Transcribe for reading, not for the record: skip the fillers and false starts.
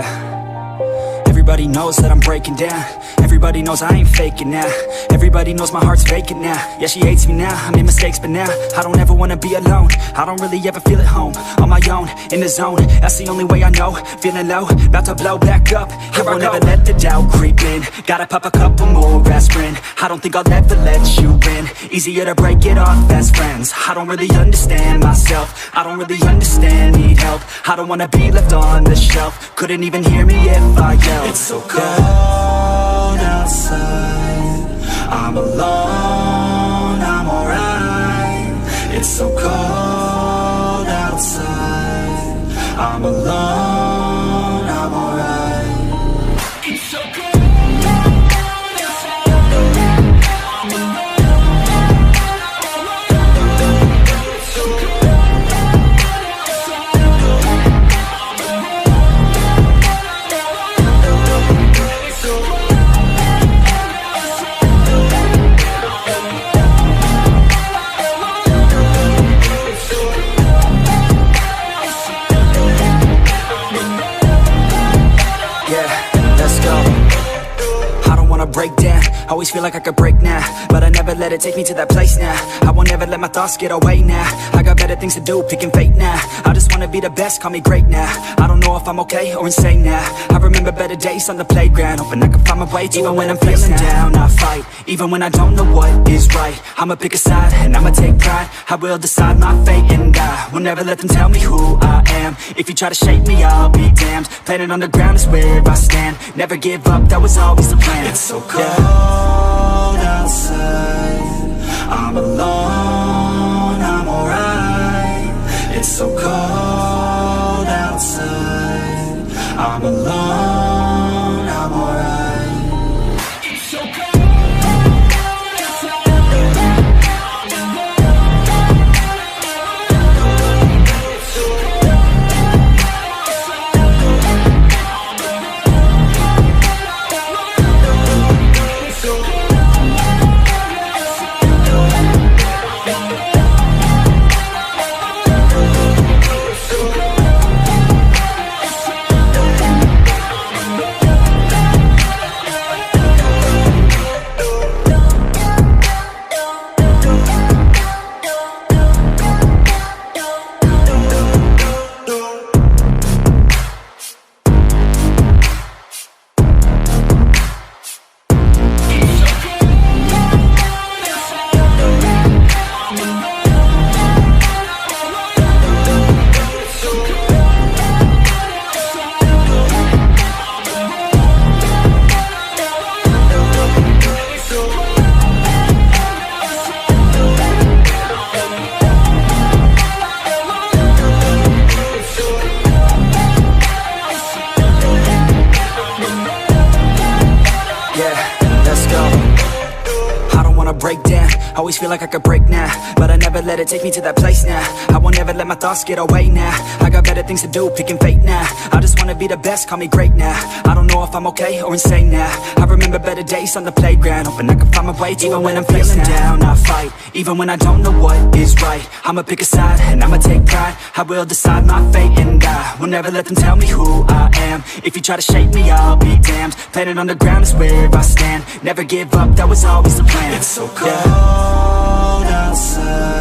Yeah. Everybody knows that I'm breaking down. Everybody knows I ain't faking now. Everybody knows my heart's vacant now. Yeah, she hates me now, I made mistakes but now I don't ever wanna be alone. I don't really ever feel at home. On my own, in the zone, that's the only way I know. Feeling low, about to blow back up. Here I won't ever let the doubt creep in. Gotta pop a couple more aspirin. I don't think I'll ever let you in. Easier to break it off as friends. I don't really understand myself. I don't really understand, need help. I don't wanna be left on the shelf. Couldn't even hear me if I yelled. It's so cold outside, I'm alone, I'm alright. It's so cold outside, I'm alone, I'm alright. It's so cold. Break down, always feel like I could break now, but I never let it take me to that place now. I won't ever let my thoughts get away now. I got better things to do, picking fate now. I just wanna be the best, call me great now. I don't know if I'm okay or insane now. I remember better days on the playground, hoping I can find my way to even when I'm feeling down, I fight, even when I don't know what is right. I'ma pick a side, and I'ma take pride. I will decide my fate, and I will never let them tell me who I am. If you try to shape me, I'll be damned. Planet on the ground is where I stand. Never give up, that was always the plan. It's so cold outside, I'm alone, I'm alright. It's so cold outside, I'm alone, I'm alright. It's so cold. Break down, always feel like I could break now, but I never let it take me to that place now. I won't ever let my thoughts get away now. I got better things to do, picking fate now. I just wanna be the best, call me great now. I don't know if I'm okay or insane now. I remember better days on the playground, hoping I can find my way to even when I'm feeling down, I fight, even when I don't know what is right. I'ma pick a side, and I'ma take pride. I will decide my fate, and I will never let them tell me who I am. If you try to shape me, I'll be damned. Planet on the ground is where I stand. Never give up, that was always the plan. It's so cold outside,